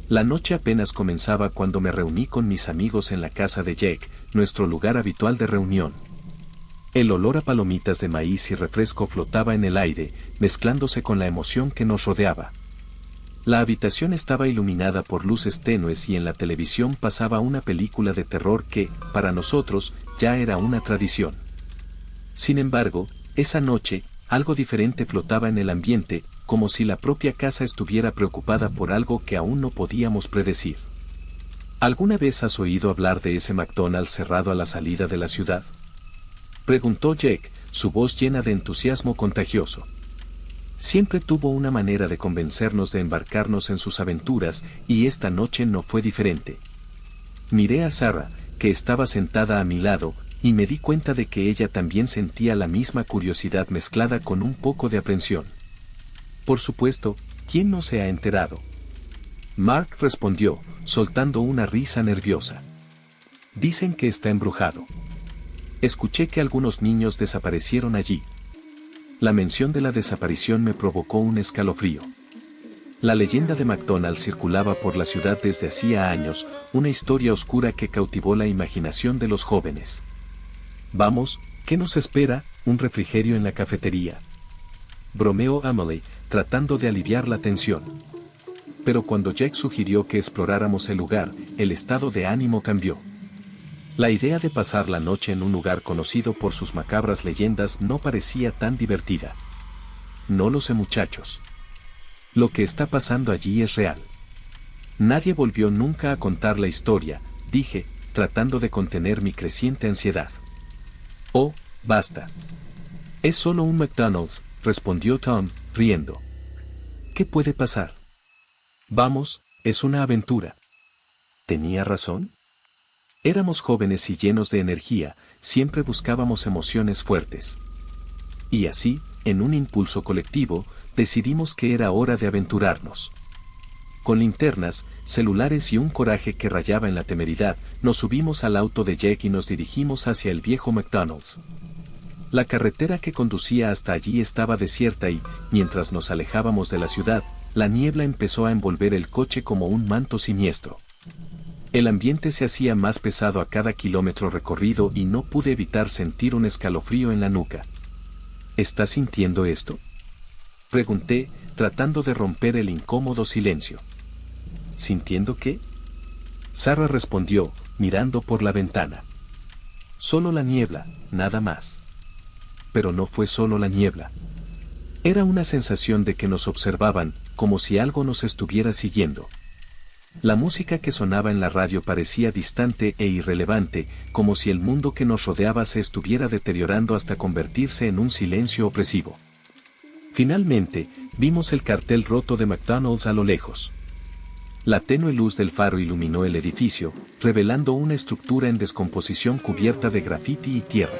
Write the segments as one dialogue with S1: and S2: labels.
S1: La noche apenas comenzaba cuando me reuní con mis amigos en la casa de Jake, nuestro lugar habitual de reunión. El olor a palomitas de maíz y refresco flotaba en el aire, mezclándose con la emoción que nos rodeaba. La habitación estaba iluminada por luces tenues y en la televisión pasaba una película de terror que, para nosotros, ya era una tradición. Sin embargo, esa noche, algo diferente flotaba en el ambiente, como si la propia casa estuviera preocupada por algo que aún no podíamos predecir. ¿Alguna vez has oído hablar de ese McDonald's cerrado a la salida de la ciudad?, preguntó Jake, su voz llena de entusiasmo contagioso. Siempre tuvo una manera de convencernos de embarcarnos en sus aventuras, y esta noche no fue diferente. Miré a Sarah, que estaba sentada a mi lado, y me di cuenta de que ella también sentía la misma curiosidad mezclada con un poco de aprensión. Por supuesto, ¿quién no se ha enterado?, Mark respondió, soltando una risa nerviosa. Dicen que está embrujado. Escuché que algunos niños desaparecieron allí. La mención de la desaparición me provocó un escalofrío. La leyenda de McDonald's circulaba por la ciudad desde hacía años, una historia oscura que cautivó la imaginación de los jóvenes. Vamos, ¿qué nos espera? Un refrigerio en la cafetería, bromeó Emily, tratando de aliviar la tensión. Pero cuando Jake sugirió que exploráramos el lugar, el estado de ánimo cambió. La idea de pasar la noche en un lugar conocido por sus macabras leyendas no parecía tan divertida. No lo sé, muchachos. Lo que está pasando allí es real. Nadie volvió nunca a contar la historia, dije, tratando de contener mi creciente ansiedad. Oh, basta. Es solo un McDonald's, respondió Tom, riendo. ¿Qué puede pasar? Vamos, es una aventura. ¿Tenía razón? Éramos jóvenes y llenos de energía, siempre buscábamos emociones fuertes. Y así, en un impulso colectivo, decidimos que era hora de aventurarnos. Con linternas, celulares y un coraje que rayaba en la temeridad, nos subimos al auto de Jake y nos dirigimos hacia el viejo McDonald's. La carretera que conducía hasta allí estaba desierta y, mientras nos alejábamos de la ciudad, la niebla empezó a envolver el coche como un manto siniestro. El ambiente se hacía más pesado a cada kilómetro recorrido y no pude evitar sentir un escalofrío en la nuca. ¿Estás sintiendo esto?, pregunté, tratando de romper el incómodo silencio. ¿Sintiendo qué?, Sarah respondió, mirando por la ventana. Solo la niebla, nada más. Pero no fue solo la niebla. Era una sensación de que nos observaban, como si algo nos estuviera siguiendo. La música que sonaba en la radio parecía distante e irrelevante, como si el mundo que nos rodeaba se estuviera deteriorando hasta convertirse en un silencio opresivo. Finalmente, vimos el cartel roto de McDonald's a lo lejos. La tenue luz del faro iluminó el edificio, revelando una estructura en descomposición cubierta de grafiti y tierra.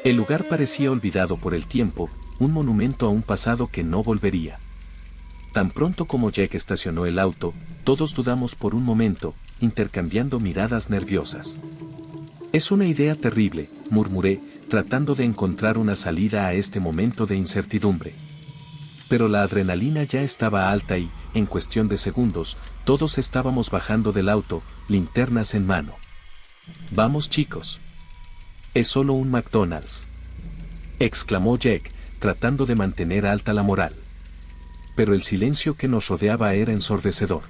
S1: El lugar parecía olvidado por el tiempo, un monumento a un pasado que no volvería. Tan pronto como Jake estacionó el auto, todos dudamos por un momento, intercambiando miradas nerviosas. Es una idea terrible, murmuré, tratando de encontrar una salida a este momento de incertidumbre. Pero la adrenalina ya estaba alta y, en cuestión de segundos, todos estábamos bajando del auto, linternas en mano. Vamos, chicos. Es solo un McDonald's, exclamó Jake, tratando de mantener alta la moral. Pero el silencio que nos rodeaba era ensordecedor.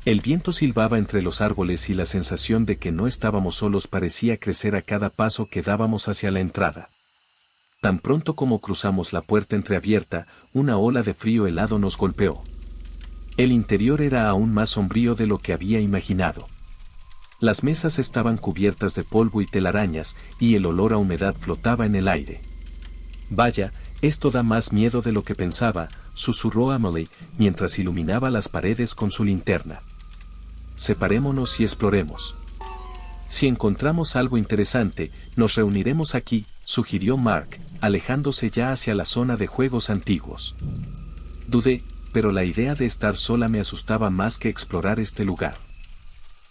S1: El viento silbaba entre los árboles y la sensación de que no estábamos solos parecía crecer a cada paso que dábamos hacia la entrada. Tan pronto como cruzamos la puerta entreabierta, una ola de frío helado nos golpeó. El interior era aún más sombrío de lo que había imaginado. Las mesas estaban cubiertas de polvo y telarañas, y el olor a humedad flotaba en el aire. Vaya, esto da más miedo de lo que pensaba, susurró Emily, mientras iluminaba las paredes con su linterna. Separémonos y exploremos. Si encontramos algo interesante, nos reuniremos aquí, sugirió Mark, alejándose ya hacia la zona de juegos antiguos. Dudé, pero la idea de estar sola me asustaba más que explorar este lugar.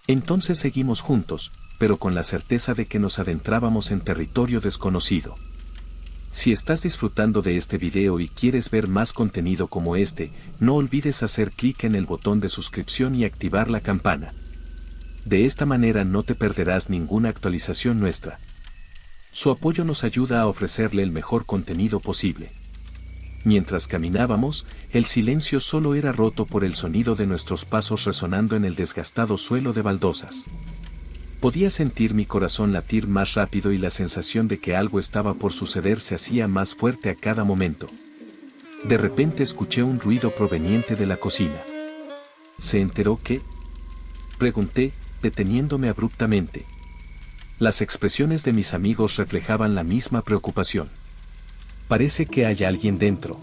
S1: Entonces seguimos juntos, pero con la certeza de que nos adentrábamos en territorio desconocido. Si estás disfrutando de este video y quieres ver más contenido como este, no olvides hacer clic en el botón de suscripción y activar la campana. De esta manera no te perderás ninguna actualización nuestra. Su apoyo nos ayuda a ofrecerle el mejor contenido posible. Mientras caminábamos, el silencio solo era roto por el sonido de nuestros pasos resonando en el desgastado suelo de baldosas. Podía sentir mi corazón latir más rápido y la sensación de que algo estaba por suceder se hacía más fuerte a cada momento. De repente escuché un ruido proveniente de la cocina. ¿Se enteró qué? Pregunté, deteniéndome abruptamente. Las expresiones de mis amigos reflejaban la misma preocupación. Parece que hay alguien dentro.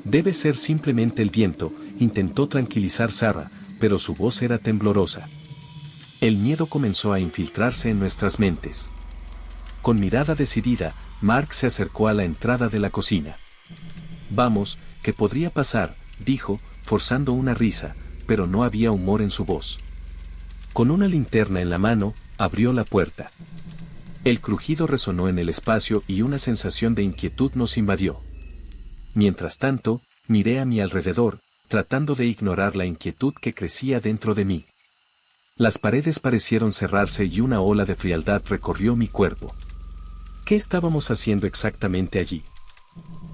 S1: Debe ser simplemente el viento, intentó tranquilizar Sarah, pero su voz era temblorosa. El miedo comenzó a infiltrarse en nuestras mentes. Con mirada decidida, Mark se acercó a la entrada de la cocina. Vamos, ¿qué podría pasar?, dijo, forzando una risa, pero no había humor en su voz. Con una linterna en la mano, abrió la puerta. El crujido resonó en el espacio y una sensación de inquietud nos invadió. Mientras tanto, miré a mi alrededor, tratando de ignorar la inquietud que crecía dentro de mí. Las paredes parecieron cerrarse y una ola de frialdad recorrió mi cuerpo. ¿Qué estábamos haciendo exactamente allí?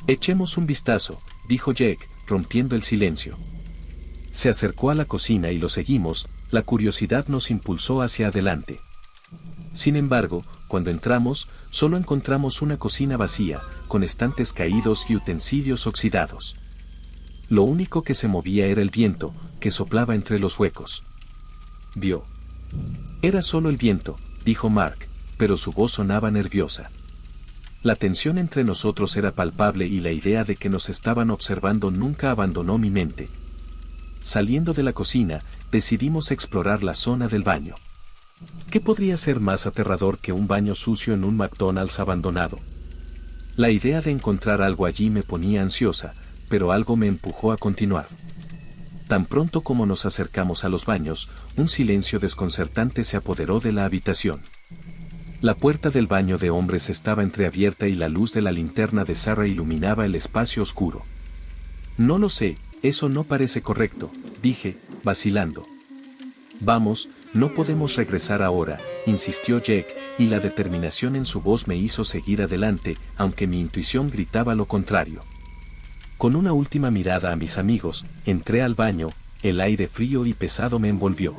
S1: Echemos un vistazo, dijo Jake, rompiendo el silencio. Se acercó a la cocina y lo seguimos, la curiosidad nos impulsó hacia adelante. Sin embargo, cuando entramos, solo encontramos una cocina vacía, con estantes caídos y utensilios oxidados. Lo único que se movía era el viento, que soplaba entre los huecos. ¿Vio? Era solo el viento, dijo Mark, pero su voz sonaba nerviosa. La tensión entre nosotros era palpable y la idea de que nos estaban observando nunca abandonó mi mente. Saliendo de la cocina, decidimos explorar la zona del baño. ¿Qué podría ser más aterrador que un baño sucio en un McDonald's abandonado? La idea de encontrar algo allí me ponía ansiosa, pero algo me empujó a continuar. Tan pronto como nos acercamos a los baños, un silencio desconcertante se apoderó de la habitación. La puerta del baño de hombres estaba entreabierta y la luz de la linterna de Sarah iluminaba el espacio oscuro. No lo sé, eso no parece correcto, dije, vacilando. Vamos, no podemos regresar ahora, insistió Jake, y la determinación en su voz me hizo seguir adelante, aunque mi intuición gritaba lo contrario. Con una última mirada a mis amigos, entré al baño, el aire frío y pesado me envolvió.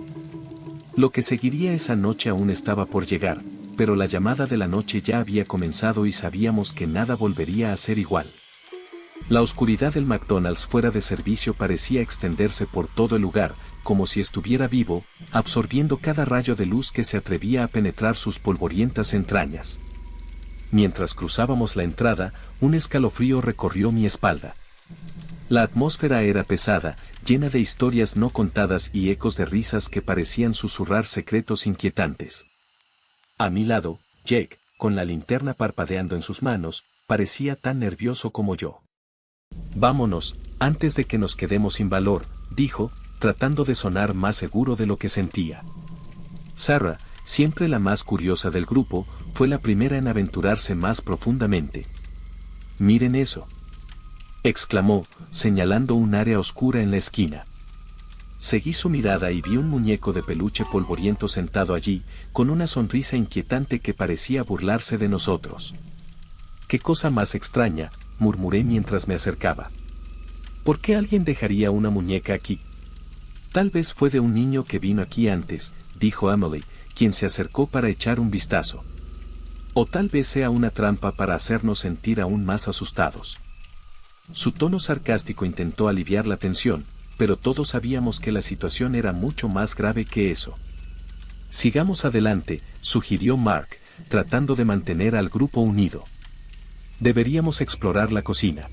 S1: Lo que seguiría esa noche aún estaba por llegar, pero la llamada de la noche ya había comenzado y sabíamos que nada volvería a ser igual. La oscuridad del McDonald's fuera de servicio parecía extenderse por todo el lugar, como si estuviera vivo, absorbiendo cada rayo de luz que se atrevía a penetrar sus polvorientas entrañas. Mientras cruzábamos la entrada, un escalofrío recorrió mi espalda. La atmósfera era pesada, llena de historias no contadas y ecos de risas que parecían susurrar secretos inquietantes. A mi lado, Jake, con la linterna parpadeando en sus manos, parecía tan nervioso como yo. Vámonos, antes de que nos quedemos sin valor, dijo, tratando de sonar más seguro de lo que sentía. Sarah, siempre la más curiosa del grupo, fue la primera en aventurarse más profundamente. «Miren eso», exclamó, señalando un área oscura en la esquina. Seguí su mirada y vi un muñeco de peluche polvoriento sentado allí, con una sonrisa inquietante que parecía burlarse de nosotros. «Qué cosa más extraña», murmuré mientras me acercaba. «¿Por qué alguien dejaría una muñeca aquí?» «Tal vez fue de un niño que vino aquí antes», dijo Emily, quien se acercó para echar un vistazo. «O tal vez sea una trampa para hacernos sentir aún más asustados». Su tono sarcástico intentó aliviar la tensión, pero todos sabíamos que la situación era mucho más grave que eso. «Sigamos adelante», sugirió Mark, tratando de mantener al grupo unido. «Deberíamos explorar la cocina.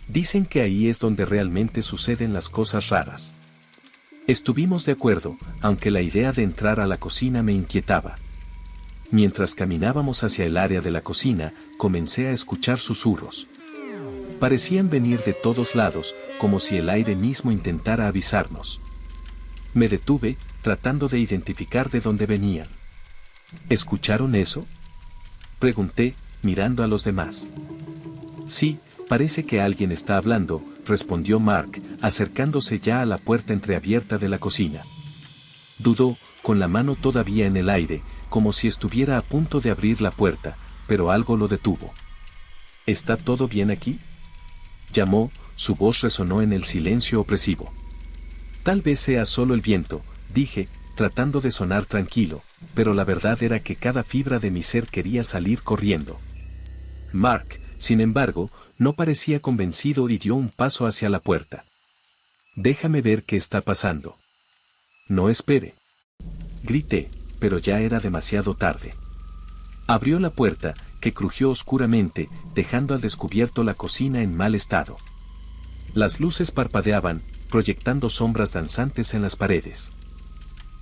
S1: Dicen que ahí es donde realmente suceden las cosas raras». Estuvimos de acuerdo, aunque la idea de entrar a la cocina me inquietaba. Mientras caminábamos hacia el área de la cocina, comencé a escuchar susurros. Parecían venir de todos lados, como si el aire mismo intentara avisarnos. Me detuve, tratando de identificar de dónde venían. ¿Escucharon eso?, pregunté, mirando a los demás. Sí, parece que alguien está hablando, respondió Mark, acercándose ya a la puerta entreabierta de la cocina. Dudó, con la mano todavía en el aire, como si estuviera a punto de abrir la puerta, pero algo lo detuvo. ¿Está todo bien aquí?, llamó, su voz resonó en el silencio opresivo. Tal vez sea solo el viento, dije, tratando de sonar tranquilo, pero la verdad era que cada fibra de mi ser quería salir corriendo. Mark, sin embargo, no parecía convencido y dio un paso hacia la puerta. Déjame ver qué está pasando. No espere. Grité, pero ya era demasiado tarde. Abrió la puerta, que crujió oscuramente, dejando al descubierto la cocina en mal estado. Las luces parpadeaban, proyectando sombras danzantes en las paredes.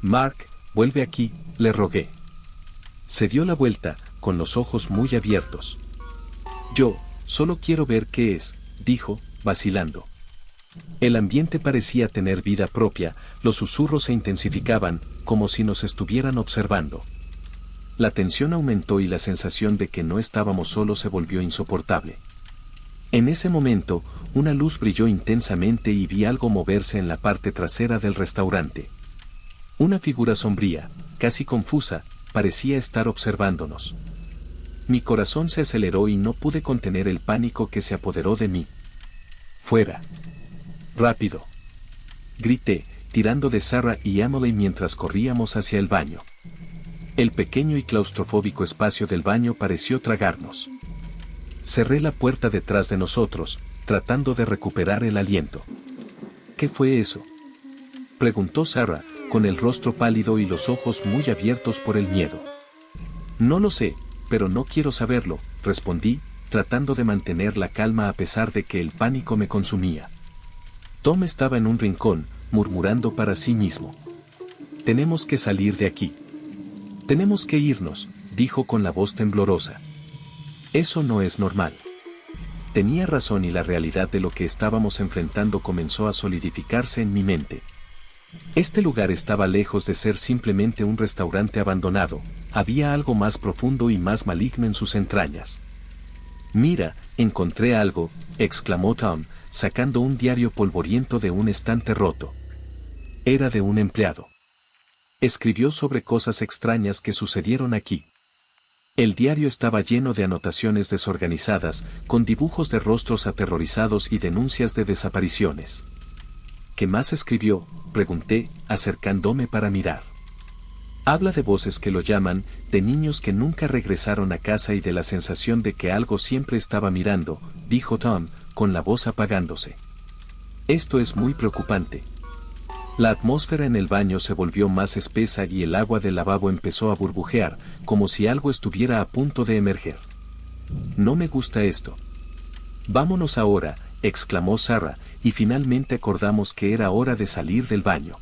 S1: Mark, vuelve aquí, le rogué. Se dio la vuelta, con los ojos muy abiertos. Yo, solo quiero ver qué es, dijo, vacilando. El ambiente parecía tener vida propia, los susurros se intensificaban, como si nos estuvieran observando. La tensión aumentó y la sensación de que no estábamos solos se volvió insoportable. En ese momento, una luz brilló intensamente y vi algo moverse en la parte trasera del restaurante. Una figura sombría, casi confusa, parecía estar observándonos. Mi corazón se aceleró y no pude contener el pánico que se apoderó de mí. ¡Fuera! ¡Rápido!, grité, tirando de Sarah y Emily mientras corríamos hacia el baño. El pequeño y claustrofóbico espacio del baño pareció tragarnos. Cerré la puerta detrás de nosotros, tratando de recuperar el aliento. ¿Qué fue eso?, preguntó Sarah, con el rostro pálido y los ojos muy abiertos por el miedo. No lo sé, pero no quiero saberlo, respondí, tratando de mantener la calma a pesar de que el pánico me consumía. Tom estaba en un rincón, murmurando para sí mismo. Tenemos que salir de aquí. Tenemos que irnos, dijo con la voz temblorosa. Eso no es normal. Tenía razón y la realidad de lo que estábamos enfrentando comenzó a solidificarse en mi mente. Este lugar estaba lejos de ser simplemente un restaurante abandonado, había algo más profundo y más maligno en sus entrañas. Mira, encontré algo, exclamó Tom, sacando un diario polvoriento de un estante roto. Era de un empleado. Escribió sobre cosas extrañas que sucedieron aquí. El diario estaba lleno de anotaciones desorganizadas, con dibujos de rostros aterrorizados y denuncias de desapariciones. ¿Qué más escribió?, pregunté, acercándome para mirar. Habla de voces que lo llaman, de niños que nunca regresaron a casa y de la sensación de que algo siempre estaba mirando, dijo Tom, con la voz apagándose. Esto es muy preocupante. La atmósfera en el baño se volvió más espesa y el agua del lavabo empezó a burbujear, como si algo estuviera a punto de emerger. No me gusta esto. Vámonos ahora, exclamó Sarah, y finalmente acordamos que era hora de salir del baño.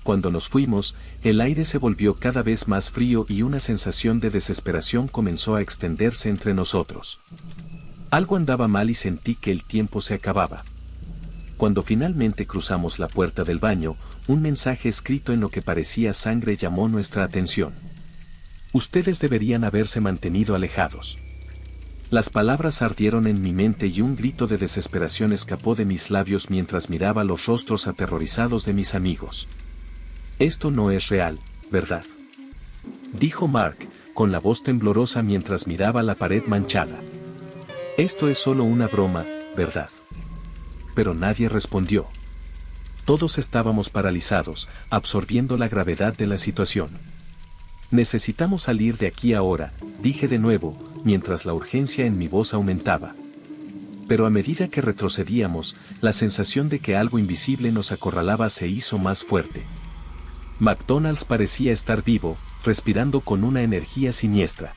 S1: Cuando nos fuimos, el aire se volvió cada vez más frío y una sensación de desesperación comenzó a extenderse entre nosotros. Algo andaba mal y sentí que el tiempo se acababa. Cuando finalmente cruzamos la puerta del baño, un mensaje escrito en lo que parecía sangre llamó nuestra atención. Ustedes deberían haberse mantenido alejados. Las palabras ardieron en mi mente y un grito de desesperación escapó de mis labios mientras miraba los rostros aterrorizados de mis amigos. Esto no es real, ¿verdad?, dijo Mark, con la voz temblorosa mientras miraba la pared manchada. Esto es solo una broma, ¿verdad? Pero nadie respondió. Todos estábamos paralizados, absorbiendo la gravedad de la situación. Necesitamos salir de aquí ahora, dije de nuevo, mientras la urgencia en mi voz aumentaba. Pero a medida que retrocedíamos, la sensación de que algo invisible nos acorralaba se hizo más fuerte. McDonald's parecía estar vivo, respirando con una energía siniestra.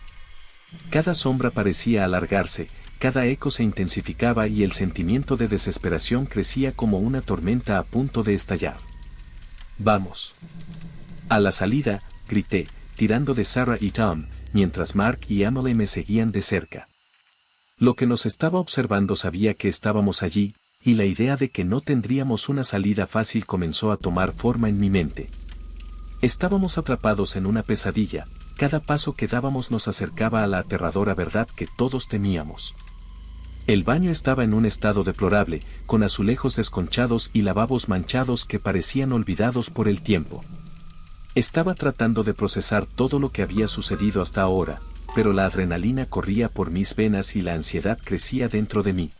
S1: Cada sombra parecía alargarse, cada eco se intensificaba y el sentimiento de desesperación crecía como una tormenta a punto de estallar. «Vamos». A la salida, grité, tirando de Sarah y Tom, mientras Mark y Emily me seguían de cerca. Lo que nos estaba observando sabía que estábamos allí, y la idea de que no tendríamos una salida fácil comenzó a tomar forma en mi mente. Estábamos atrapados en una pesadilla, cada paso que dábamos nos acercaba a la aterradora verdad que todos temíamos. El baño estaba en un estado deplorable, con azulejos desconchados y lavabos manchados que parecían olvidados por el tiempo. Estaba tratando de procesar todo lo que había sucedido hasta ahora, pero la adrenalina corría por mis venas y la ansiedad crecía dentro de mí.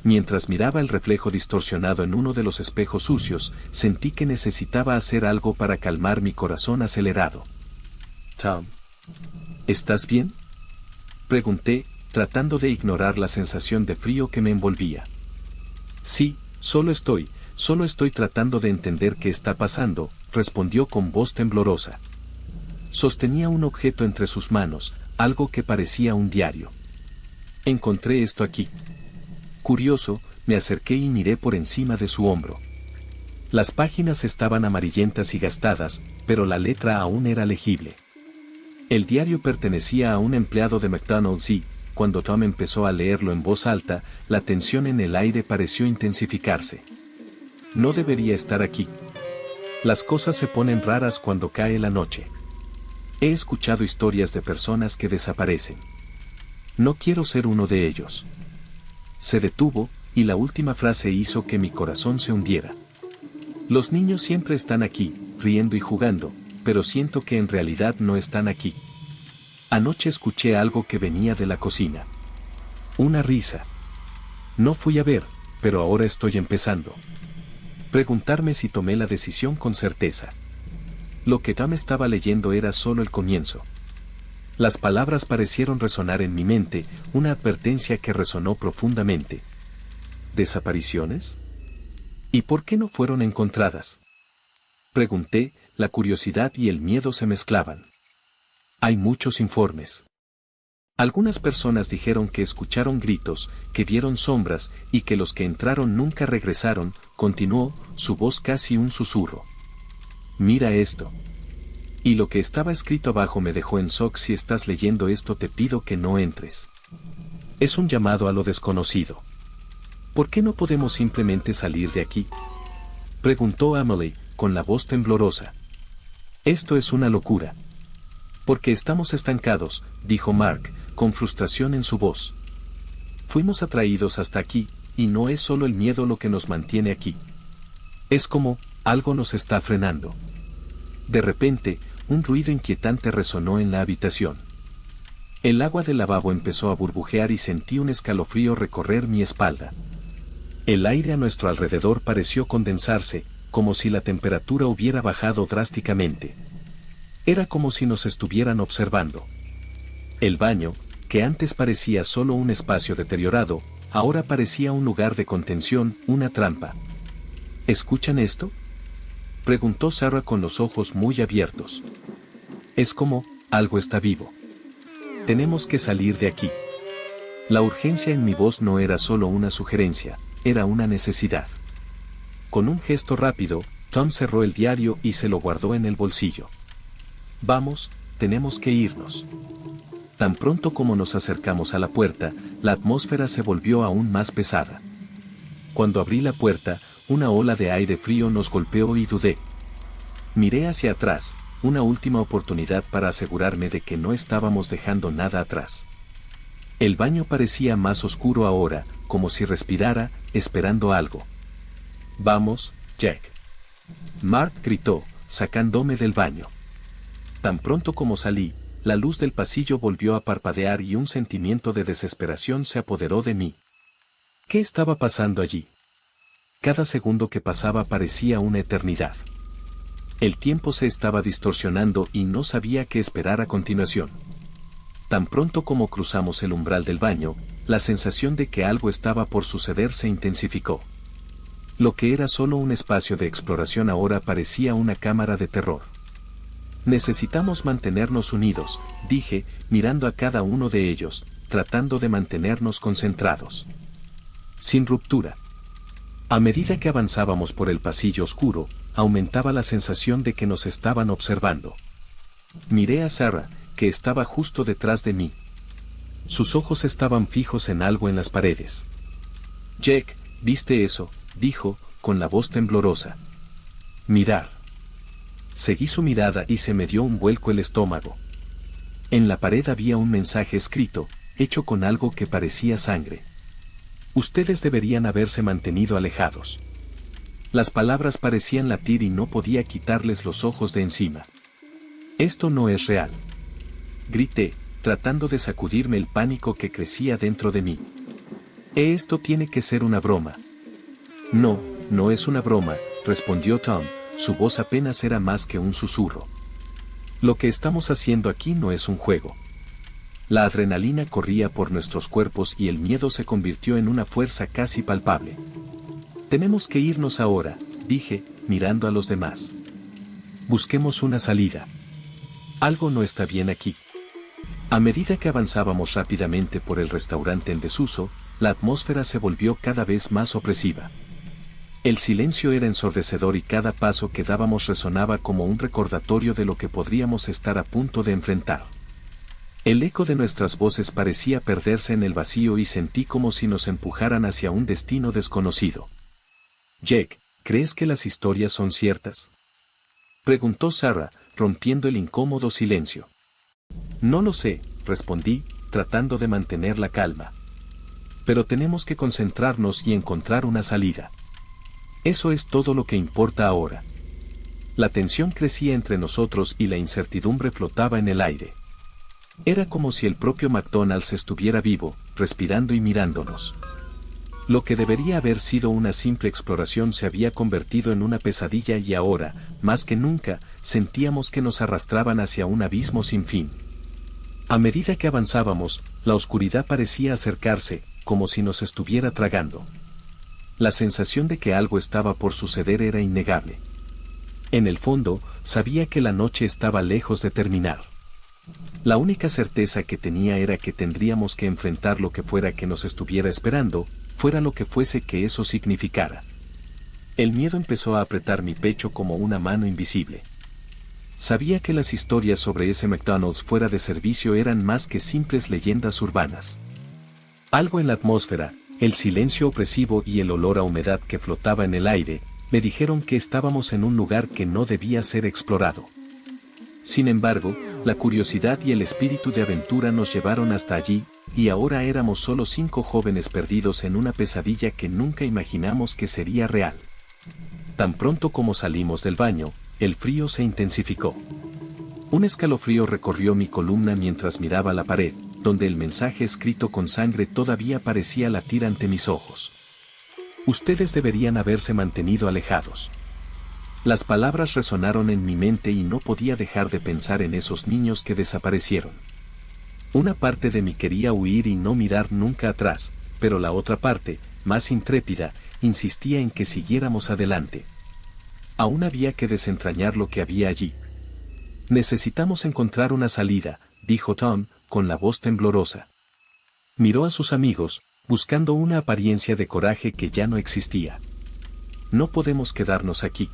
S1: Mientras miraba el reflejo distorsionado en uno de los espejos sucios, sentí que necesitaba hacer algo para calmar mi corazón acelerado. «Tom, ¿estás bien?», pregunté, tratando de ignorar la sensación de frío que me envolvía. «Sí, solo estoy tratando de entender qué está pasando», respondió con voz temblorosa. Sostenía un objeto entre sus manos, algo que parecía un diario. «Encontré esto aquí». Curioso, me acerqué y miré por encima de su hombro. Las páginas estaban amarillentas y gastadas, pero la letra aún era legible. El diario pertenecía a un empleado de McDonald's y, cuando Tom empezó a leerlo en voz alta, la tensión en el aire pareció intensificarse. «No debería estar aquí. Las cosas se ponen raras cuando cae la noche. He escuchado historias de personas que desaparecen. No quiero ser uno de ellos». Se detuvo, y la última frase hizo que mi corazón se hundiera. «Los niños siempre están aquí, riendo y jugando, pero siento que en realidad no están aquí. Anoche escuché algo que venía de la cocina. Una risa. No fui a ver, pero ahora estoy empezando. Preguntarme si tomé la decisión con certeza». Lo que Tom estaba leyendo era solo el comienzo. Las palabras parecieron resonar en mi mente, una advertencia que resonó profundamente. ¿Desapariciones? ¿Y por qué no fueron encontradas?, pregunté, la curiosidad y el miedo se mezclaban. Hay muchos informes. Algunas personas dijeron que escucharon gritos, que vieron sombras, y que los que entraron nunca regresaron, continuó, su voz casi un susurro. «Mira esto». Y lo que estaba escrito abajo me dejó en shock. «Si estás leyendo esto, te pido que no entres. Es un llamado a lo desconocido. ¿Por qué no podemos simplemente salir de aquí?», preguntó Emily, con la voz temblorosa. «Esto es una locura». «Porque estamos estancados», dijo Mark, con frustración en su voz. «Fuimos atraídos hasta aquí, y no es solo el miedo lo que nos mantiene aquí. Es como, algo nos está frenando». De repente, un ruido inquietante resonó en la habitación. El agua del lavabo empezó a burbujear y sentí un escalofrío recorrer mi espalda. El aire a nuestro alrededor pareció condensarse, como si la temperatura hubiera bajado drásticamente. Era como si nos estuvieran observando. El baño, que antes parecía solo un espacio deteriorado, ahora parecía un lugar de contención, una trampa. «¿Escuchan esto?», preguntó Sarah con los ojos muy abiertos. «Es como, algo está vivo. Tenemos que salir de aquí». La urgencia en mi voz no era solo una sugerencia, era una necesidad. Con un gesto rápido, Tom cerró el diario y se lo guardó en el bolsillo. «Vamos, tenemos que irnos». Tan pronto como nos acercamos a la puerta, la atmósfera se volvió aún más pesada. Cuando abrí la puerta, una ola de aire frío nos golpeó y dudé. Miré hacia atrás, una última oportunidad para asegurarme de que no estábamos dejando nada atrás. El baño parecía más oscuro ahora, como si respirara, esperando algo. «Vamos, Jack». Mark gritó, sacándome del baño. Tan pronto como salí, la luz del pasillo volvió a parpadear y un sentimiento de desesperación se apoderó de mí. ¿Qué estaba pasando allí? Cada segundo que pasaba parecía una eternidad. El tiempo se estaba distorsionando y no sabía qué esperar a continuación. Tan pronto como cruzamos el umbral del baño, la sensación de que algo estaba por suceder se intensificó. Lo que era solo un espacio de exploración ahora parecía una cámara de terror. «Necesitamos mantenernos unidos», dije, mirando a cada uno de ellos, tratando de mantenernos concentrados. Sin ruptura. A medida que avanzábamos por el pasillo oscuro, aumentaba la sensación de que nos estaban observando. Miré a Sarah, que estaba justo detrás de mí. Sus ojos estaban fijos en algo en las paredes. «Jack, ¿viste eso?», dijo, con la voz temblorosa. «Mirar». Seguí su mirada y se me dio un vuelco el estómago. En la pared había un mensaje escrito, hecho con algo que parecía sangre. Ustedes deberían haberse mantenido alejados. Las palabras parecían latir y no podía quitarles los ojos de encima. Esto no es real. Grité, tratando de sacudirme el pánico que crecía dentro de mí. Esto tiene que ser una broma. No, no es una broma, respondió Tom, su voz apenas era más que un susurro. Lo que estamos haciendo aquí no es un juego. La adrenalina corría por nuestros cuerpos y el miedo se convirtió en una fuerza casi palpable. Tenemos que irnos ahora, dije, mirando a los demás. Busquemos una salida. Algo no está bien aquí. A medida que avanzábamos rápidamente por el restaurante en desuso, la atmósfera se volvió cada vez más opresiva. El silencio era ensordecedor y cada paso que dábamos resonaba como un recordatorio de lo que podríamos estar a punto de enfrentar. El eco de nuestras voces parecía perderse en el vacío y sentí como si nos empujaran hacia un destino desconocido. Jake, ¿crees que las historias son ciertas?, preguntó Sarah, rompiendo el incómodo silencio. No lo sé, respondí, tratando de mantener la calma. Pero tenemos que concentrarnos y encontrar una salida. Eso es todo lo que importa ahora. La tensión crecía entre nosotros y la incertidumbre flotaba en el aire. Era como si el propio McDonald's estuviera vivo, respirando y mirándonos. Lo que debería haber sido una simple exploración se había convertido en una pesadilla y ahora, más que nunca, sentíamos que nos arrastraban hacia un abismo sin fin. A medida que avanzábamos, la oscuridad parecía acercarse, como si nos estuviera tragando. La sensación de que algo estaba por suceder era innegable. En el fondo, sabía que la noche estaba lejos de terminar. La única certeza que tenía era que tendríamos que enfrentar lo que fuera que nos estuviera esperando, fuera lo que fuese que eso significara. El miedo empezó a apretar mi pecho como una mano invisible. Sabía que las historias sobre ese McDonald's fuera de servicio eran más que simples leyendas urbanas. Algo en la atmósfera, el silencio opresivo y el olor a humedad que flotaba en el aire, me dijeron que estábamos en un lugar que no debía ser explorado. Sin embargo, la curiosidad y el espíritu de aventura nos llevaron hasta allí, y ahora éramos solo 5 jóvenes perdidos en una pesadilla que nunca imaginamos que sería real. Tan pronto como salimos del baño, el frío se intensificó. Un escalofrío recorrió mi columna mientras miraba la pared, donde el mensaje escrito con sangre todavía parecía latir ante mis ojos. Ustedes deberían haberse mantenido alejados. Las palabras resonaron en mi mente y no podía dejar de pensar en esos niños que desaparecieron. Una parte de mí quería huir y no mirar nunca atrás, pero la otra parte, más intrépida, insistía en que siguiéramos adelante. Aún había que desentrañar lo que había allí. Necesitamos encontrar una salida, dijo Tom, con la voz temblorosa. Miró a sus amigos, buscando una apariencia de coraje que ya no existía. No podemos quedarnos aquí.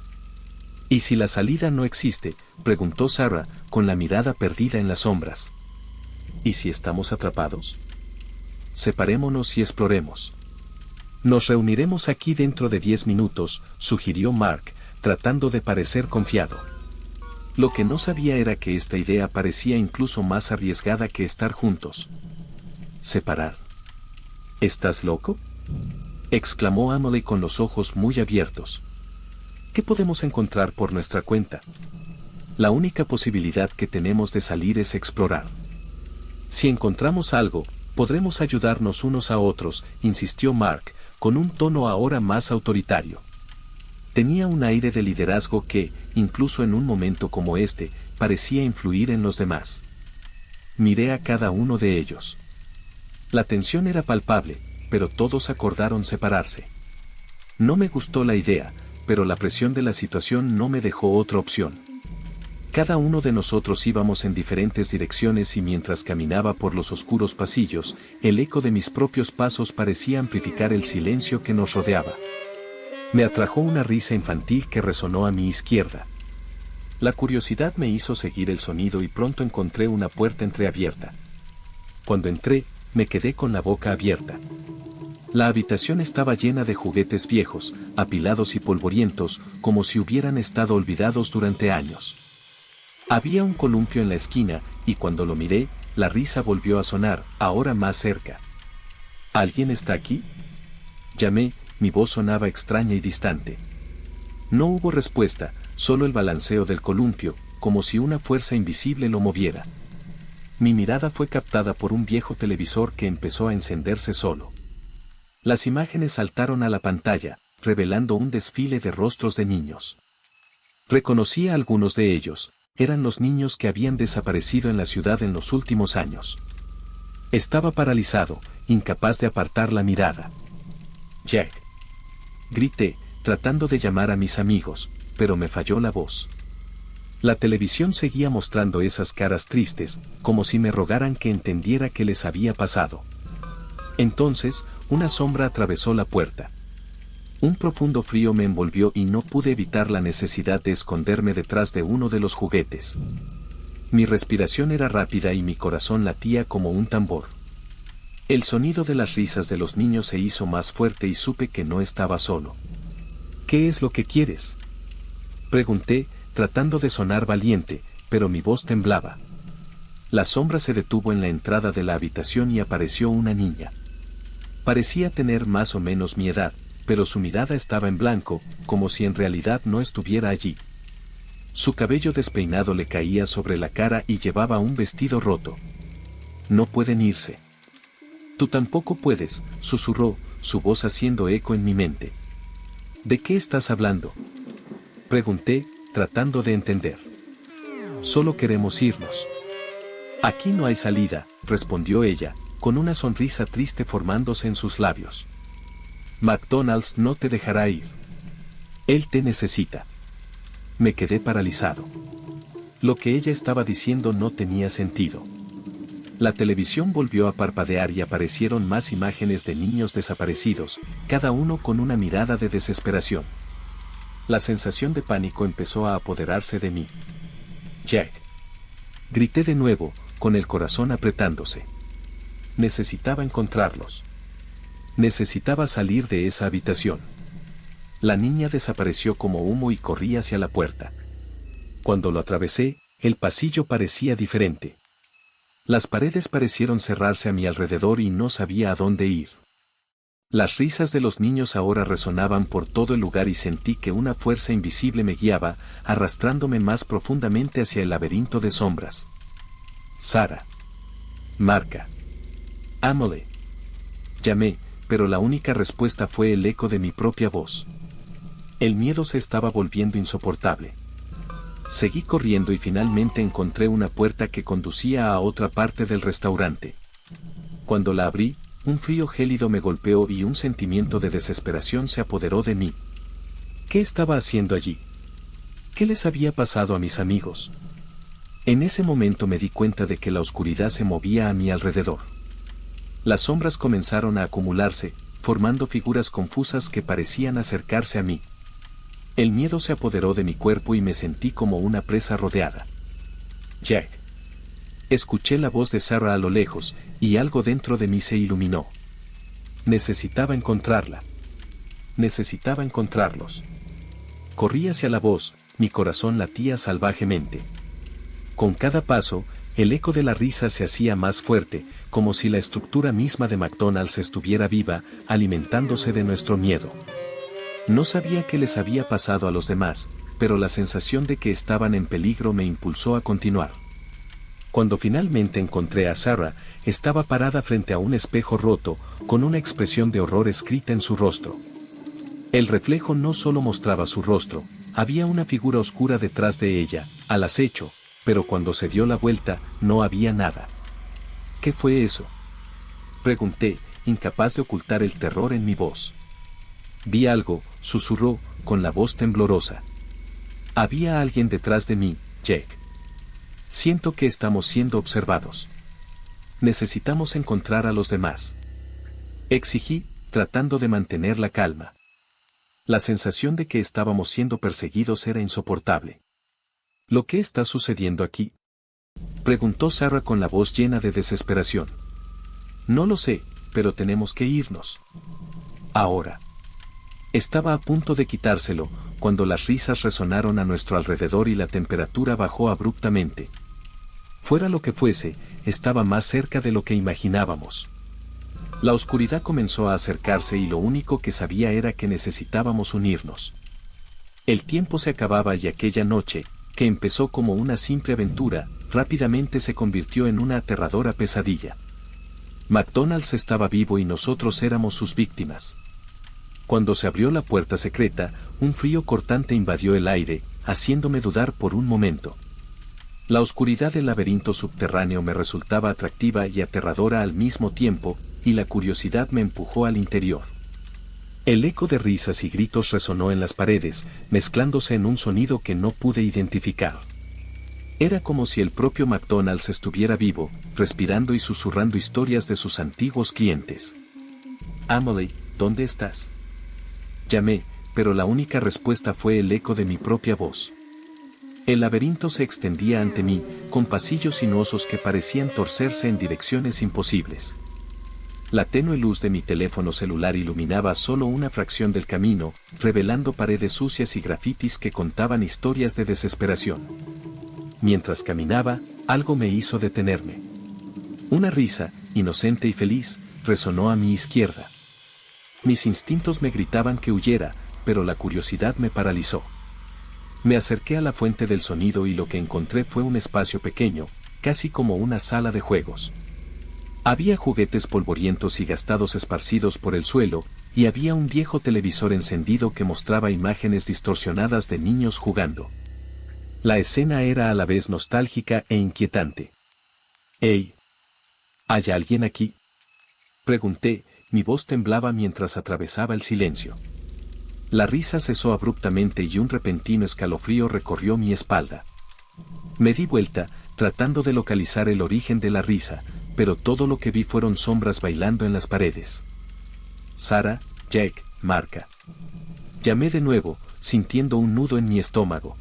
S1: ¿Y si la salida no existe?, preguntó Sarah, con la mirada perdida en las sombras. ¿Y si estamos atrapados? Separémonos y exploremos. Nos reuniremos aquí dentro de 10 minutos, sugirió Mark, tratando de parecer confiado. Lo que no sabía era que esta idea parecía incluso más arriesgada que estar juntos. ¿Separar? ¿Estás loco?, exclamó Emily con los ojos muy abiertos. ¿Qué podemos encontrar por nuestra cuenta? La única posibilidad que tenemos de salir es explorar. Si encontramos algo, podremos ayudarnos unos a otros, insistió Mark, con un tono ahora más autoritario. Tenía un aire de liderazgo que, incluso en un momento como este, parecía influir en los demás. Miré a cada uno de ellos. La tensión era palpable, pero todos acordaron separarse. No me gustó la idea, pero la presión de la situación no me dejó otra opción. Cada uno de nosotros íbamos en diferentes direcciones y mientras caminaba por los oscuros pasillos, el eco de mis propios pasos parecía amplificar el silencio que nos rodeaba. Me atrajo una risa infantil que resonó a mi izquierda. La curiosidad me hizo seguir el sonido y pronto encontré una puerta entreabierta. Cuando entré, me quedé con la boca abierta. La habitación estaba llena de juguetes viejos, apilados y polvorientos, como si hubieran estado olvidados durante años. Había un columpio en la esquina, y cuando lo miré, la risa volvió a sonar, ahora más cerca. ¿Alguien está aquí?, Llamé, mi voz sonaba extraña y distante. No hubo respuesta, solo el balanceo del columpio, como si una fuerza invisible lo moviera. Mi mirada fue captada por un viejo televisor que empezó a encenderse solo. Las imágenes saltaron a la pantalla, revelando un desfile de rostros de niños. Reconocí a algunos de ellos, eran los niños que habían desaparecido en la ciudad en los últimos años. Estaba paralizado, incapaz de apartar la mirada. «Jack», grité, tratando de llamar a mis amigos, pero me falló la voz. La televisión seguía mostrando esas caras tristes, como si me rogaran que entendiera qué les había pasado. Entonces, una sombra atravesó la puerta. Un profundo frío me envolvió y no pude evitar la necesidad de esconderme detrás de uno de los juguetes. Mi respiración era rápida y mi corazón latía como un tambor. El sonido de las risas de los niños se hizo más fuerte y supe que no estaba solo. «¿Qué es lo que quieres?», pregunté, tratando de sonar valiente, pero mi voz temblaba. La sombra se detuvo en la entrada de la habitación y apareció una niña. Parecía tener más o menos mi edad, pero su mirada estaba en blanco, como si en realidad no estuviera allí. Su cabello despeinado le caía sobre la cara y llevaba un vestido roto. «No pueden irse». «Tú tampoco puedes», susurró, su voz haciendo eco en mi mente. «¿De qué estás hablando?», pregunté, tratando de entender. «Solo queremos irnos». «Aquí no hay salida», respondió ella, con una sonrisa triste formándose en sus labios. «McDonald's no te dejará ir. Él te necesita». Me quedé paralizado. Lo que ella estaba diciendo no tenía sentido. La televisión volvió a parpadear y aparecieron más imágenes de niños desaparecidos, cada uno con una mirada de desesperación. La sensación de pánico empezó a apoderarse de mí. «Jack», grité de nuevo, con el corazón apretándose. Necesitaba encontrarlos. Necesitaba salir de esa habitación. La niña desapareció como humo y corrí hacia la puerta. Cuando lo atravesé, el pasillo parecía diferente. Las paredes parecieron cerrarse a mi alrededor y no sabía a dónde ir. Las risas de los niños ahora resonaban por todo el lugar y sentí que una fuerza invisible me guiaba, arrastrándome más profundamente hacia el laberinto de sombras. «Sara. Marca. Ámole». Llamé, pero la única respuesta fue el eco de mi propia voz. El miedo se estaba volviendo insoportable. Seguí corriendo y finalmente encontré una puerta que conducía a otra parte del restaurante. Cuando la abrí, un frío gélido me golpeó y un sentimiento de desesperación se apoderó de mí. ¿Qué estaba haciendo allí? ¿Qué les había pasado a mis amigos? En ese momento me di cuenta de que la oscuridad se movía a mi alrededor. Las sombras comenzaron a acumularse, formando figuras confusas que parecían acercarse a mí. El miedo se apoderó de mi cuerpo y me sentí como una presa rodeada. «Jack». Escuché la voz de Sarah a lo lejos, y algo dentro de mí se iluminó. Necesitaba encontrarla. Necesitaba encontrarlos. Corrí hacia la voz, mi corazón latía salvajemente. Con cada paso, el eco de la risa se hacía más fuerte, como si la estructura misma de McDonald's estuviera viva, alimentándose de nuestro miedo. No sabía qué les había pasado a los demás, pero la sensación de que estaban en peligro me impulsó a continuar. Cuando finalmente encontré a Sarah, estaba parada frente a un espejo roto, con una expresión de horror escrita en su rostro. El reflejo no solo mostraba su rostro, había una figura oscura detrás de ella, al acecho, pero cuando se dio la vuelta, no había nada. ¿Qué fue eso?, pregunté, incapaz de ocultar el terror en mi voz. «Vi algo», susurró, con la voz temblorosa. «Había alguien detrás de mí, Jack. Siento que estamos siendo observados. Necesitamos encontrar a los demás», exigí, tratando de mantener la calma. La sensación de que estábamos siendo perseguidos era insoportable. «¿Lo que está sucediendo aquí?», preguntó Sarah con la voz llena de desesperación. «No lo sé, pero tenemos que irnos. Ahora». Estaba a punto de quitárselo, cuando las risas resonaron a nuestro alrededor y la temperatura bajó abruptamente. Fuera lo que fuese, estaba más cerca de lo que imaginábamos. La oscuridad comenzó a acercarse y lo único que sabía era que necesitábamos unirnos. El tiempo se acababa y aquella noche, que empezó como una simple aventura, rápidamente se convirtió en una aterradora pesadilla. McDonald's estaba vivo y nosotros éramos sus víctimas. Cuando se abrió la puerta secreta, un frío cortante invadió el aire, haciéndome dudar por un momento. La oscuridad del laberinto subterráneo me resultaba atractiva y aterradora al mismo tiempo, y la curiosidad me empujó al interior. El eco de risas y gritos resonó en las paredes, mezclándose en un sonido que no pude identificar. Era como si el propio McDonald's estuviera vivo, respirando y susurrando historias de sus antiguos clientes. Emily, ¿dónde estás? Llamé, pero la única respuesta fue el eco de mi propia voz. El laberinto se extendía ante mí, con pasillos sinuosos que parecían torcerse en direcciones imposibles. La tenue luz de mi teléfono celular iluminaba solo una fracción del camino, revelando paredes sucias y grafitis que contaban historias de desesperación. Mientras caminaba, algo me hizo detenerme. Una risa, inocente y feliz, resonó a mi izquierda. Mis instintos me gritaban que huyera, pero la curiosidad me paralizó. Me acerqué a la fuente del sonido y lo que encontré fue un espacio pequeño, casi como una sala de juegos. Había juguetes polvorientos y gastados esparcidos por el suelo, y había un viejo televisor encendido que mostraba imágenes distorsionadas de niños jugando. La escena era a la vez nostálgica e inquietante. «¡Hey! ¿Hay alguien aquí?», pregunté, mi voz temblaba mientras atravesaba el silencio. La risa cesó abruptamente y un repentino escalofrío recorrió mi espalda. Me di vuelta, tratando de localizar el origen de la risa, pero todo lo que vi fueron sombras bailando en las paredes. «Sarah, Jack, marca». Llamé de nuevo, sintiendo un nudo en mi estómago.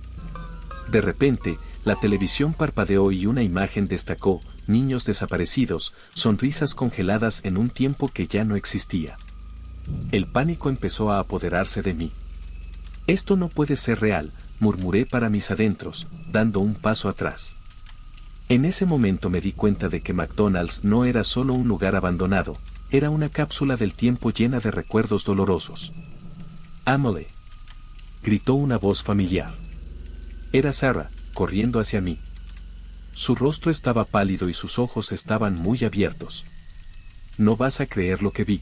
S1: De repente, la televisión parpadeó y una imagen destacó: niños desaparecidos, sonrisas congeladas en un tiempo que ya no existía. El pánico empezó a apoderarse de mí. «Esto no puede ser real», murmuré para mis adentros, dando un paso atrás. En ese momento me di cuenta de que McDonald's no era solo un lugar abandonado, era una cápsula del tiempo llena de recuerdos dolorosos. «Emily», gritó una voz familiar. Era Sarah, corriendo hacia mí. Su rostro estaba pálido y sus ojos estaban muy abiertos. «No vas a creer lo que vi.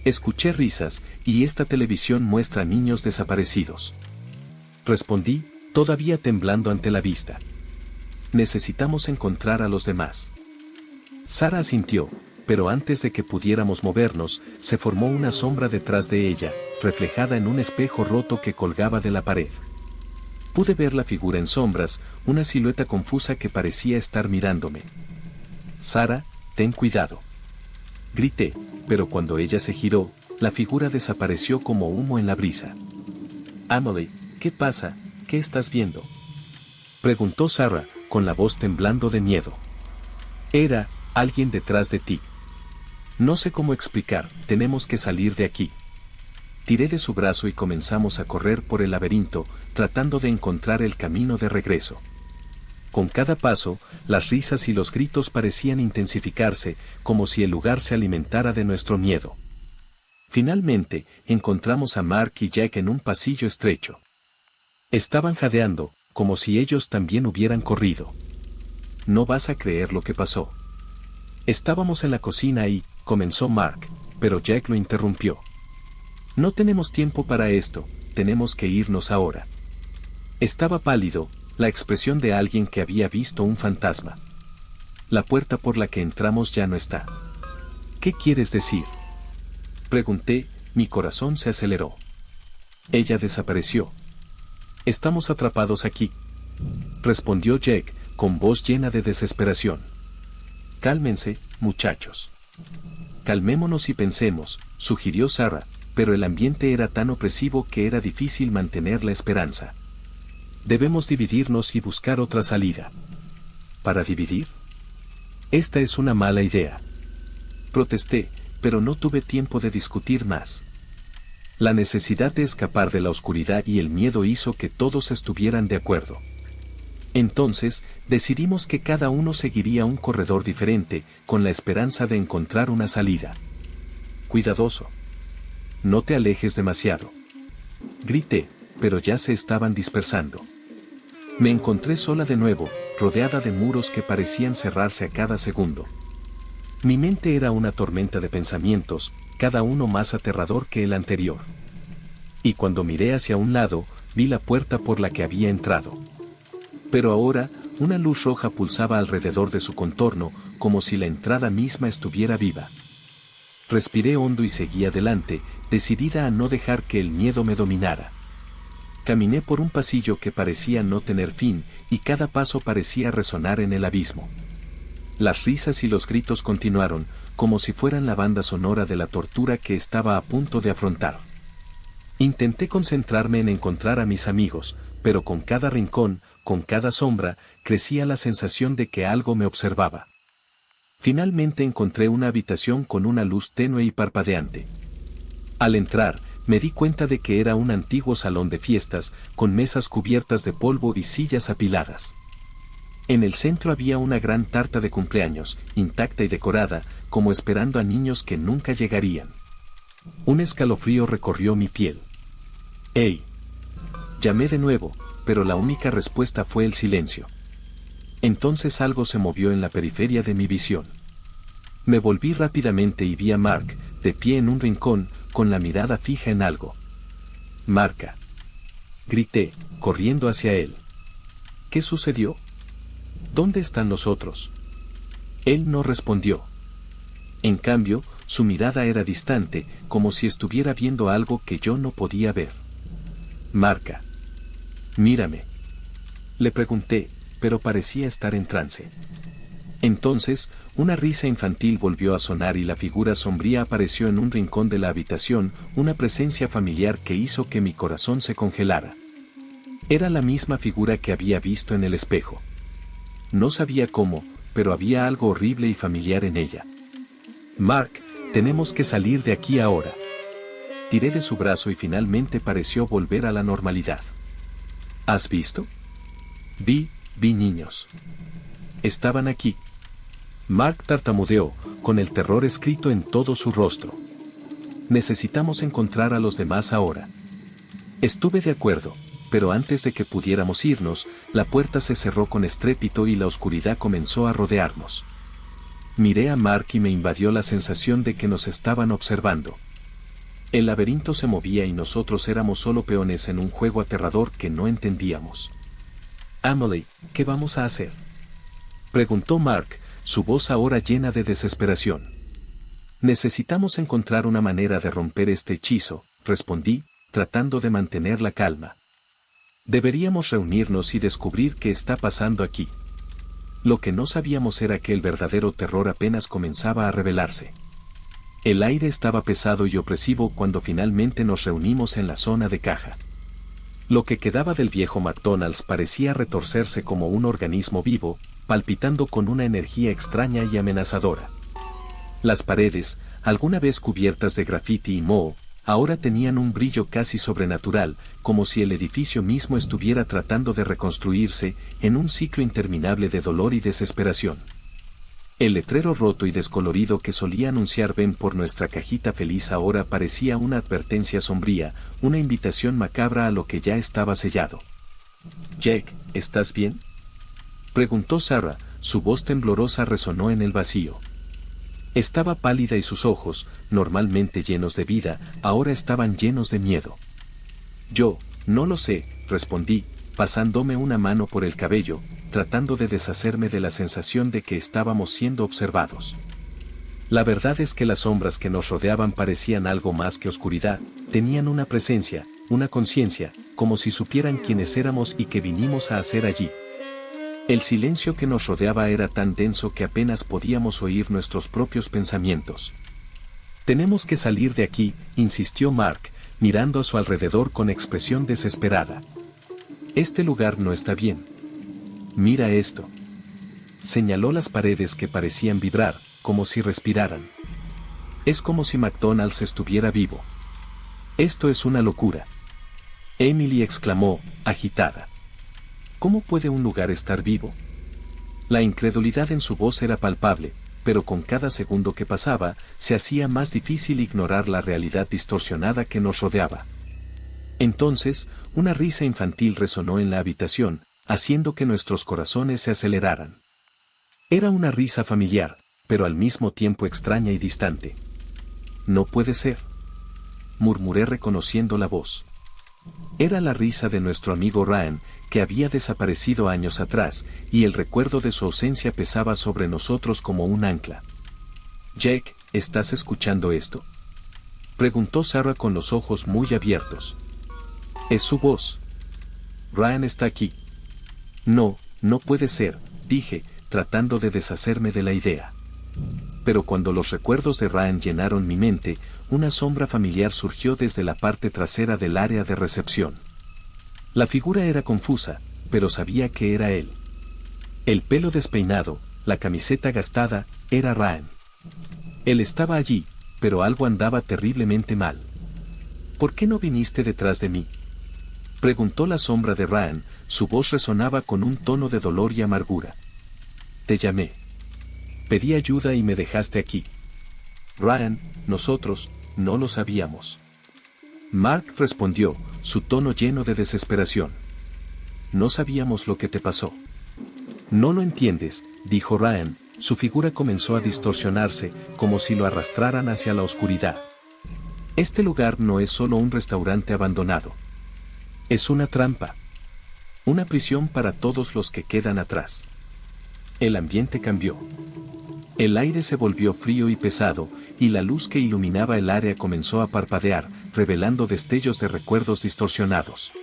S1: Escuché risas, y esta televisión muestra niños desaparecidos». Respondí, todavía temblando ante la vista. «Necesitamos encontrar a los demás». Sarah asintió, pero antes de que pudiéramos movernos, se formó una sombra detrás de ella, reflejada en un espejo roto que colgaba de la pared. Pude ver la figura en sombras, una silueta confusa que parecía estar mirándome. «Sarah, ten cuidado», grité, pero cuando ella se giró, la figura desapareció como humo en la brisa. «Emily, ¿qué pasa? ¿Qué estás viendo?», preguntó Sarah, con la voz temblando de miedo. «Era alguien detrás de ti. No sé cómo explicar, tenemos que salir de aquí». Tiré de su brazo y comenzamos a correr por el laberinto, tratando de encontrar el camino de regreso. Con cada paso, las risas y los gritos parecían intensificarse, como si el lugar se alimentara de nuestro miedo. Finalmente, encontramos a Mark y Jack en un pasillo estrecho. Estaban jadeando, como si ellos también hubieran corrido. «No vas a creer lo que pasó». Estábamos en la cocina y, comenzó Mark, pero Jack lo interrumpió. «No tenemos tiempo para esto, tenemos que irnos ahora». Estaba pálido, la expresión de alguien que había visto un fantasma. «La puerta por la que entramos ya no está». «¿Qué quieres decir?», pregunté, mi corazón se aceleró. «Ella desapareció. Estamos atrapados aquí», respondió Jack, con voz llena de desesperación. «Cálmense, muchachos. Calmémonos y pensemos», sugirió Sarah, pero el ambiente era tan opresivo que era difícil mantener la esperanza. «Debemos dividirnos y buscar otra salida». «¿Para dividir? Esta es una mala idea», protesté, pero no tuve tiempo de discutir más. La necesidad de escapar de la oscuridad y el miedo hizo que todos estuvieran de acuerdo. Entonces, decidimos que cada uno seguiría un corredor diferente, con la esperanza de encontrar una salida. cuidadoso. No te alejes demasiado. Grité, pero ya se estaban dispersando. Me encontré sola de nuevo, rodeada de muros que parecían cerrarse a cada segundo. Mi mente era una tormenta de pensamientos, cada uno más aterrador que el anterior. Y cuando miré hacia un lado, vi la puerta por la que había entrado. Pero ahora, una luz roja pulsaba alrededor de su contorno, como si la entrada misma estuviera viva. Respiré hondo y seguí adelante, decidida a no dejar que el miedo me dominara. Caminé por un pasillo que parecía no tener fin, y cada paso parecía resonar en el abismo. Las risas y los gritos continuaron, como si fueran la banda sonora de la tortura que estaba a punto de afrontar. Intenté concentrarme en encontrar a mis amigos, pero con cada rincón, con cada sombra, crecía la sensación de que algo me observaba. Finalmente encontré una habitación con una luz tenue y parpadeante. Al entrar, me di cuenta de que era un antiguo salón de fiestas, con mesas cubiertas de polvo y sillas apiladas. En el centro había una gran tarta de cumpleaños, intacta y decorada, como esperando a niños que nunca llegarían. Un escalofrío recorrió mi piel. ¡Ey! Llamé de nuevo, pero la única respuesta fue el silencio. Entonces algo se movió en la periferia de mi visión. Me volví rápidamente y vi a Mark, de pie en un rincón, con la mirada fija en algo. «Marca», grité, corriendo hacia él. «¿Qué sucedió? ¿Dónde están los otros?» Él no respondió. En cambio, su mirada era distante, como si estuviera viendo algo que yo no podía ver. «Marca. Mírame», le pregunté, pero parecía estar en trance. Entonces, una risa infantil volvió a sonar y la figura sombría apareció en un rincón de la habitación, una presencia familiar que hizo que mi corazón se congelara. Era la misma figura que había visto en el espejo. No sabía cómo, pero había algo horrible y familiar en ella. «Mark, tenemos que salir de aquí ahora». Tiré de su brazo y finalmente pareció volver a la normalidad. «¿Has visto?» Vi niños. Estaban aquí». Mark tartamudeó, con el terror escrito en todo su rostro. «Necesitamos encontrar a los demás ahora». Estuve de acuerdo, pero antes de que pudiéramos irnos, la puerta se cerró con estrépito y la oscuridad comenzó a rodearnos. Miré a Mark y me invadió la sensación de que nos estaban observando. El laberinto se movía y nosotros éramos solo peones en un juego aterrador que no entendíamos. «Amelie, ¿qué vamos a hacer?», preguntó Mark, su voz ahora llena de desesperación. «Necesitamos encontrar una manera de romper este hechizo», respondí, tratando de mantener la calma. «Deberíamos reunirnos y descubrir qué está pasando aquí». Lo que no sabíamos era que el verdadero terror apenas comenzaba a revelarse. El aire estaba pesado y opresivo cuando finalmente nos reunimos en la zona de caja. Lo que quedaba del viejo McDonald's parecía retorcerse como un organismo vivo, palpitando con una energía extraña y amenazadora. Las paredes, alguna vez cubiertas de grafiti y moho, ahora tenían un brillo casi sobrenatural, como si el edificio mismo estuviera tratando de reconstruirse en un ciclo interminable de dolor y desesperación. El letrero roto y descolorido que solía anunciar «Ven por nuestra cajita feliz» ahora parecía una advertencia sombría, una invitación macabra a lo que ya estaba sellado. «Jake, ¿estás bien?», preguntó Sarah, su voz temblorosa resonó en el vacío. Estaba pálida y sus ojos, normalmente llenos de vida, ahora estaban llenos de miedo. «Yo, no lo sé», respondí, pasándome una mano por el cabello, tratando de deshacerme de la sensación de que estábamos siendo observados. La verdad es que las sombras que nos rodeaban parecían algo más que oscuridad, tenían una presencia, una conciencia, como si supieran quiénes éramos y qué vinimos a hacer allí. El silencio que nos rodeaba era tan denso que apenas podíamos oír nuestros propios pensamientos. «Tenemos que salir de aquí», insistió Mark, mirando a su alrededor con expresión desesperada. «Este lugar no está bien. Mira esto». Señaló las paredes que parecían vibrar, como si respiraran. «Es como si McDonald's estuviera vivo». «Esto es una locura», Emily exclamó, agitada. «¿Cómo puede un lugar estar vivo?». La incredulidad en su voz era palpable, pero con cada segundo que pasaba, se hacía más difícil ignorar la realidad distorsionada que nos rodeaba. Entonces, una risa infantil resonó en la habitación, haciendo que nuestros corazones se aceleraran. Era una risa familiar, pero al mismo tiempo extraña y distante. «No puede ser», murmuré reconociendo la voz. Era la risa de nuestro amigo Ryan, que había desaparecido años atrás, y el recuerdo de su ausencia pesaba sobre nosotros como un ancla. «Jake, ¿estás escuchando esto?», preguntó Sarah con los ojos muy abiertos. «Es su voz. Ryan está aquí». «No, no puede ser», dije, tratando de deshacerme de la idea. Pero cuando los recuerdos de Ryan llenaron mi mente, una sombra familiar surgió desde la parte trasera del área de recepción. La figura era confusa, pero sabía que era él. El pelo despeinado, la camiseta gastada, era Ryan. Él estaba allí, pero algo andaba terriblemente mal. «¿Por qué no viniste detrás de mí?», preguntó la sombra de Ryan, su voz resonaba con un tono de dolor y amargura. «Te llamé. Pedí ayuda y me dejaste aquí. Ryan, nosotros, no lo sabíamos». Mark respondió, su tono lleno de desesperación. «No sabíamos lo que te pasó». «No lo entiendes», dijo Ryan, su figura comenzó a distorsionarse, como si lo arrastraran hacia la oscuridad. «Este lugar no es solo un restaurante abandonado. Es una trampa. Una prisión para todos los que quedan atrás». El ambiente cambió. El aire se volvió frío y pesado, y la luz que iluminaba el área comenzó a parpadear, revelando destellos de recuerdos distorsionados.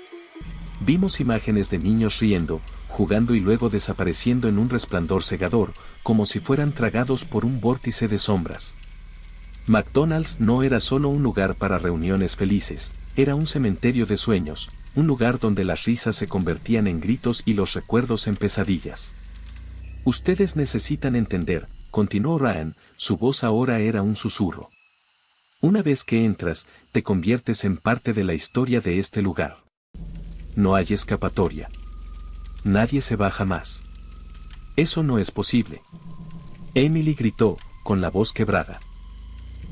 S1: Vimos imágenes de niños riendo, jugando y luego desapareciendo en un resplandor cegador, como si fueran tragados por un vórtice de sombras. McDonald's no era solo un lugar para reuniones felices, era un cementerio de sueños, un lugar donde las risas se convertían en gritos y los recuerdos en pesadillas. «Ustedes necesitan entender», continuó Ryan, su voz ahora era un susurro. «Una vez que entras, te conviertes en parte de la historia de este lugar. No hay escapatoria. Nadie se va jamás. Eso no es posible». Emily gritó, con la voz quebrada.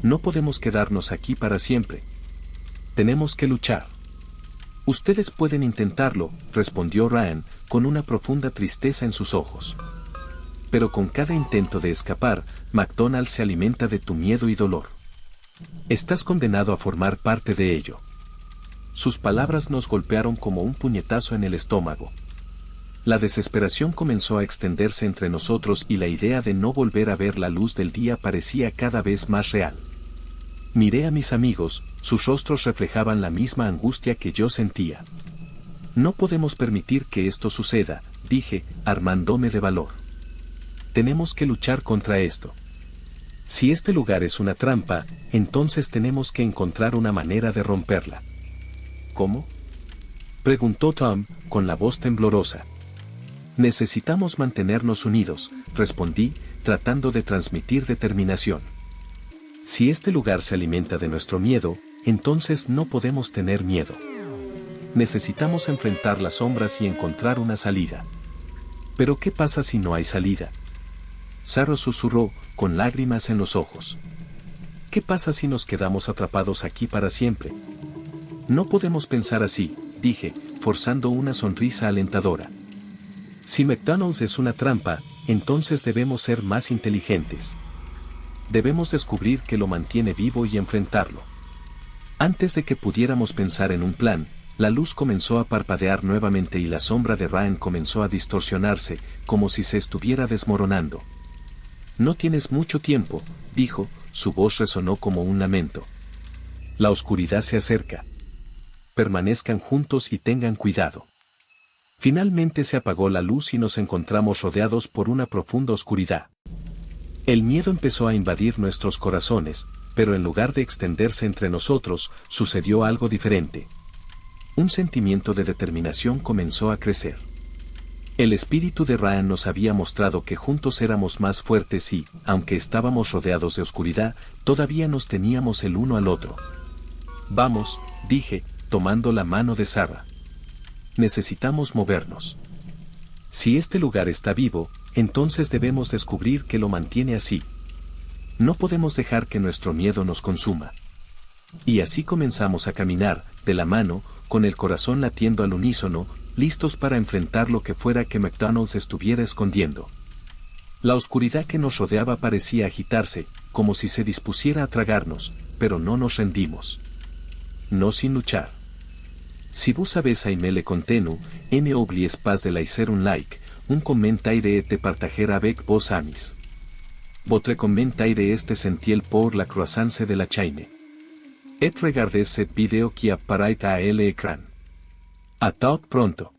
S1: «No podemos quedarnos aquí para siempre. Tenemos que luchar». «Ustedes pueden intentarlo», respondió Ryan, con una profunda tristeza en sus ojos. «Pero con cada intento de escapar, McDonald's se alimenta de tu miedo y dolor. Estás condenado a formar parte de ello». Sus palabras nos golpearon como un puñetazo en el estómago. La desesperación comenzó a extenderse entre nosotros y la idea de no volver a ver la luz del día parecía cada vez más real. Miré a mis amigos, sus rostros reflejaban la misma angustia que yo sentía. «No podemos permitir que esto suceda», dije, armándome de valor. «Tenemos que luchar contra esto. Si este lugar es una trampa, entonces tenemos que encontrar una manera de romperla». «¿Cómo?», preguntó Tom, con la voz temblorosa. «Necesitamos mantenernos unidos», respondí, tratando de transmitir determinación. «Si este lugar se alimenta de nuestro miedo, entonces no podemos tener miedo. Necesitamos enfrentar las sombras y encontrar una salida». «¿Pero qué pasa si no hay salida?», Sarah susurró, con lágrimas en los ojos. «¿Qué pasa si nos quedamos atrapados aquí para siempre?». «No podemos pensar así», dije, forzando una sonrisa alentadora. «Si McDonald's es una trampa, entonces debemos ser más inteligentes. Debemos descubrir qué lo mantiene vivo y enfrentarlo». Antes de que pudiéramos pensar en un plan, la luz comenzó a parpadear nuevamente y la sombra de Ryan comenzó a distorsionarse, como si se estuviera desmoronando. «No tienes mucho tiempo», dijo, su voz resonó como un lamento. «La oscuridad se acerca. Permanezcan juntos y tengan cuidado». Finalmente se apagó la luz y nos encontramos rodeados por una profunda oscuridad. El miedo empezó a invadir nuestros corazones, pero en lugar de extenderse entre nosotros, sucedió algo diferente. Un sentimiento de determinación comenzó a crecer. El espíritu de Ryan nos había mostrado que juntos éramos más fuertes y, aunque estábamos rodeados de oscuridad, todavía nos teníamos el uno al otro. «Vamos», dije, tomando la mano de Sarah. «Necesitamos movernos. Si este lugar está vivo, entonces debemos descubrir qué lo mantiene así». No podemos dejar que nuestro miedo nos consuma. Y así comenzamos a caminar, de la mano, con el corazón latiendo al unísono, listos para enfrentar lo que fuera que McDonald's estuviera escondiendo. La oscuridad que nos rodeaba parecía agitarse, como si se dispusiera a tragarnos, pero no nos rendimos. No sin luchar. Si vous savez aimer le contenu, ne oubliez pas de laisser un like, un commentaire et de partager avec vos amis. Votre commentaire est essentiel pour la croissance de la chaîne. Et regardez cette vidéo qui apparaît à l'écran. A tout pronto.